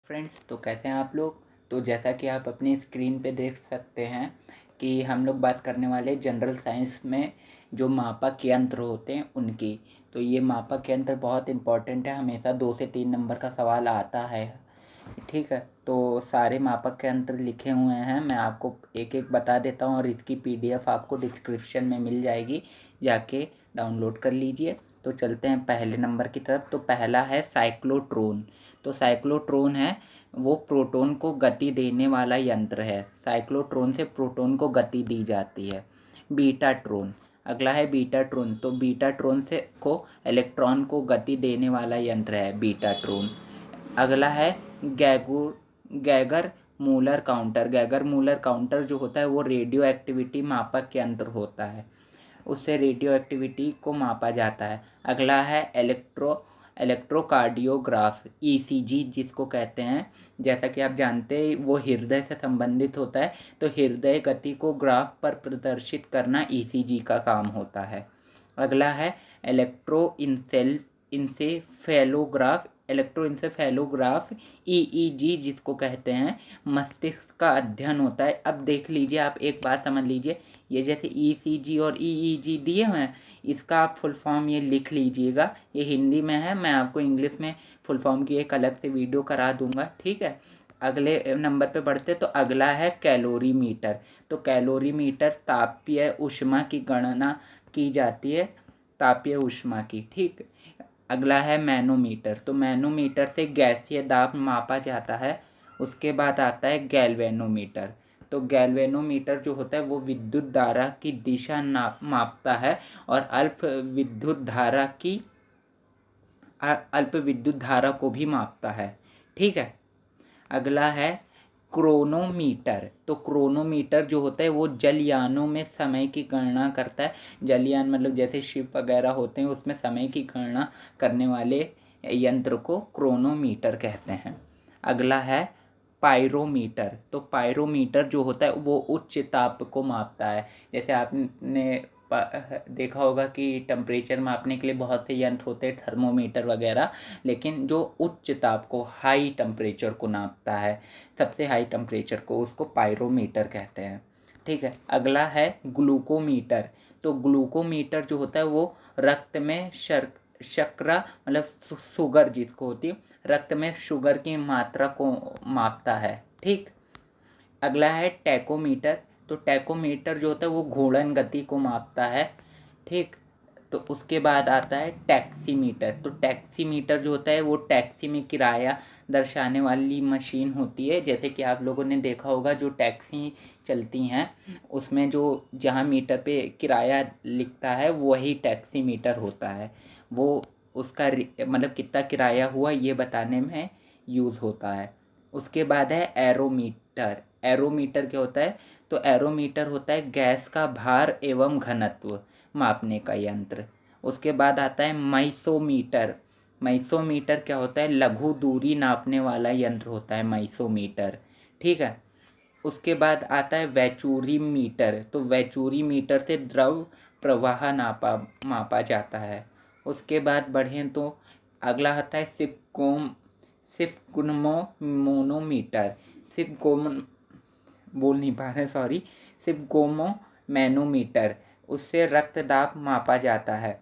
Friends, तो कैसे हैं आप लोग। तो जैसा कि आप अपनी स्क्रीन पे देख सकते हैं कि हम लोग बात करने वाले जनरल साइंस में जो मापक यंत्र होते हैं उनकी। तो ये मापक यंत्र बहुत इम्पोर्टेंट है, हमेशा 2 से 3 नंबर का सवाल आता है। ठीक है, तो सारे मापक यंत्र लिखे हुए हैं, मैं आपको एक एक बता देता हूँ और इसकी PDF आपको डिस्क्रिप्शन में मिल जाएगी, जाके डाउनलोड कर लीजिए। तो चलते हैं पहले नंबर की तरफ। तो पहला है साइक्लोट्रॉन। तो साइक्लोट्रॉन है वो प्रोटॉन को गति देने वाला यंत्र है। साइक्लोट्रॉन से प्रोटॉन को गति दी जाती है। बीटाट्रॉन, अगला है बीटाट्रॉन। तो बीटाट्रॉन से को इलेक्ट्रॉन को गति देने वाला यंत्र है बीटाट्रॉन। अगला है गैगर मूलर काउंटर। गैगर मूलर काउंटर जो होता है वो रेडियो एक्टिविटी मापक यंत्र होता है, उससे रेडियो एक्टिविटी को मापा जाता है। अगला है इलेक्ट्रोकार्डियोग्राफ, ECG जिसको कहते हैं। जैसा कि आप जानते हैं वो हृदय से संबंधित होता है, तो हृदय गति को ग्राफ पर प्रदर्शित करना ECG का काम होता है। अगला है इलेक्ट्रोइंसेफेलोग्राफ, EEG जिसको कहते हैं, मस्तिष्क का अध्ययन होता है। अब देख लीजिए, आप एक बात समझ लीजिए, ये जैसे ECG और EEG दिए हुए हैं, इसका आप फुल फॉर्म ये लिख लीजिएगा। ये हिंदी में है, मैं आपको इंग्लिश में फुल फॉर्म की एक अलग से वीडियो करा दूंगा, ठीक है। अगले नंबर पे बढ़ते, तो अगला है कैलोरीमीटर। तो कैलोरीमीटर तापीय ऊष्मा की गणना की जाती है, तापीय ऊष्मा की, ठीक। अगला है मैनोमीटर। तो मैनोमीटर से गैसीय दाब मापा जाता है। उसके बाद आता है गैल्वेनोमीटर। तो गैल्वेनोमीटर जो होता है वो विद्युत धारा की दिशा मापता है और अल्प विद्युत धारा को भी मापता है, ठीक है। अगला है क्रोनोमीटर। तो क्रोनोमीटर जो होता है वो जलयानों में समय की गणना करता है। जलयान मतलब जैसे शिप वगैरह होते हैं, उसमें समय की गणना करने वाले यंत्र को क्रोनोमीटर कहते हैं। अगला है पायरोमीटर। तो पायरोमीटर जो होता है वो उच्च ताप को मापता है। जैसे आपने देखा होगा कि टेम्परेचर मापने के लिए बहुत से यंत्र होते हैं, थर्मोमीटर वगैरह, लेकिन जो उच्च ताप को, हाई टेम्परेचर को नापता है, सबसे हाई टेम्परेचर को, उसको पायरोमीटर कहते हैं, ठीक है। अगला है ग्लूकोमीटर। तो ग्लूकोमीटर जो होता है वो रक्त में शर्करा मतलब शुगर जिसको होती है, रक्त में शुगर की मात्रा को मापता है, ठीक। अगला है टैकोमीटर। तो टैकोमीटर जो होता है वो घूर्णन गति को मापता है, ठीक। तो उसके बाद आता है टैक्सीमीटर। तो टैक्सीमीटर जो होता है वो टैक्सी में किराया दर्शाने वाली मशीन होती है। जैसे कि आप लोगों ने देखा होगा जो टैक्सी चलती हैं उसमें जो जहाँ मीटर पे किराया लिखता है वही टैक्सीमीटर होता है। वो उसका मतलब कितना किराया हुआ ये बताने में यूज़ होता है। उसके बाद है एरोमीटर। एरोमीटर क्या होता है? तो एरोमीटर होता है गैस का भार एवं घनत्व मापने का यंत्र। उसके बाद आता है माइसोमीटर। माइसोमीटर क्या होता है? लघु दूरी नापने वाला यंत्र होता है माइसोमीटर, ठीक है। उसके बाद आता है वैचुरीमीटर। तो वैचुरीमीटर से द्रव प्रवाह मापा जाता है। उसके बाद बढ़ें तो अगला आता है सिपगोनोमीटर। सिपगोन बोल नहीं पा रहे, सॉरी। सिपगोमोमैनोमीटर, उससे रक्तदाब मापा जाता है।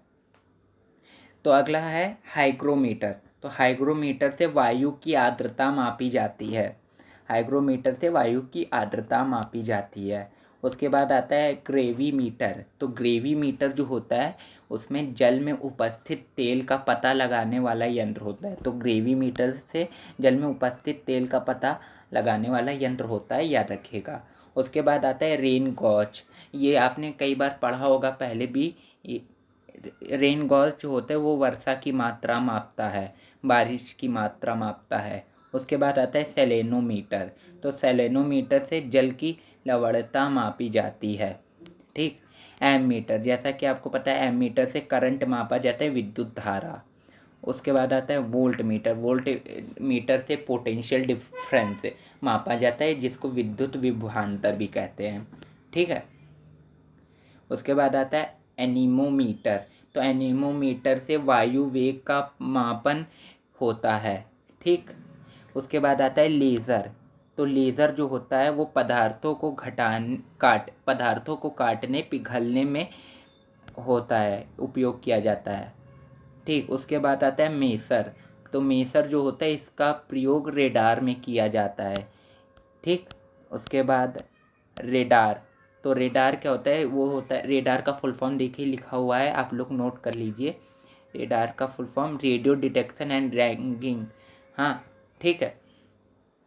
तो अगला है हाइग्रोमीटर। तो हाइग्रोमीटर से वायु की आर्द्रता मापी जाती है। हाइग्रोमीटर से वायु की आर्द्रता मापी जाती है। उसके बाद आता है ग्रेविमीटर। तो ग्रेविमीटर जो होता है उसमें जल में उपस्थित तेल का पता लगाने वाला यंत्र होता है। तो ग्रेविमीटर से जल में उपस्थित तेल का पता लगाने वाला यंत्र होता है, याद रखिएगा। उसके बाद आता है रेन गॉज। ये आपने कई बार पढ़ा होगा पहले भी। रेन गॉज जो होता है वो वर्षा की मात्रा मापता है, बारिश की मात्रा मापता है। उसके बाद आता है सेलेनोमीटर। तो सेलेनोमीटर से जल की लवणता मापी जाती है, ठीक। एमीटर, जैसा कि आपको पता है एमीटर से करंट मापा जाता है, विद्युत धारा। उसके बाद आता है वोल्ट मीटर। वोल्ट मीटर से पोटेंशियल डिफरेंस मापा जाता है, जिसको विद्युत विभवांतर भी कहते हैं, ठीक है। उसके बाद आता है एनीमोमीटर। तो एनीमोमीटर से वायु वेग का मापन होता है, ठीक। उसके बाद आता है लेज़र। तो लेज़र जो होता है वो पदार्थों को काटने पिघलने में होता है, उपयोग किया जाता है। ठीक, उसके बाद आता है मेसर। तो मेसर जो होता है इसका प्रयोग रेडार में किया जाता है। ठीक, उसके बाद रेडार। तो रेडार क्या होता है, वो होता है, रेडार का फुल फॉर्म देखिए लिखा हुआ है, आप लोग नोट कर लीजिए। रेडार का full form radio detection and ragging. हाँ, ठीक है,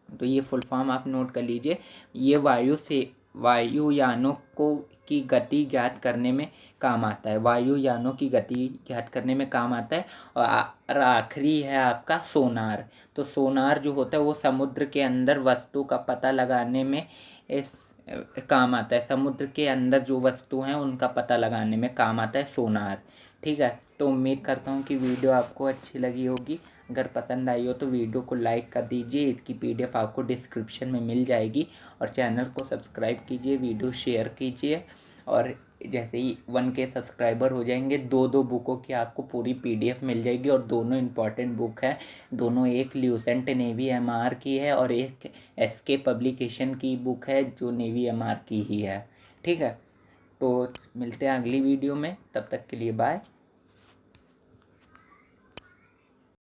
तो ये फुल फॉर्म आप नोट कर लीजिए। ये वायुयानों को की गति ज्ञात करने में काम आता है, वायुयानों की गति ज्ञात करने में काम आता है। और आखिरी है आपका सोनार। तो सोनार जो होता है वो समुद्र के अंदर वस्तु का पता लगाने में इस काम आता है। समुद्र के अंदर जो वस्तु हैं उनका पता लगाने में काम आता है सोनार। ठीक है, तो उम्मीद करता हूँ कि वीडियो आपको अच्छी लगी होगी। अगर पसंद आई हो तो वीडियो को लाइक कर दीजिए। इसकी PDF आपको डिस्क्रिप्शन में मिल जाएगी। और चैनल को सब्सक्राइब कीजिए, वीडियो शेयर कीजिए। और जैसे ही 1K सब्सक्राइबर हो जाएंगे, 2 बुकों की आपको पूरी PDF मिल जाएगी। और दोनों इम्पॉर्टेंट बुक है दोनों, एक ल्यूसेंट नेवी MR की है और एक SK पब्लिकेशन की बुक है जो नेवी MR की ही है। ठीक है, तो मिलते हैं अगली वीडियो में, तब तक के लिए बाय।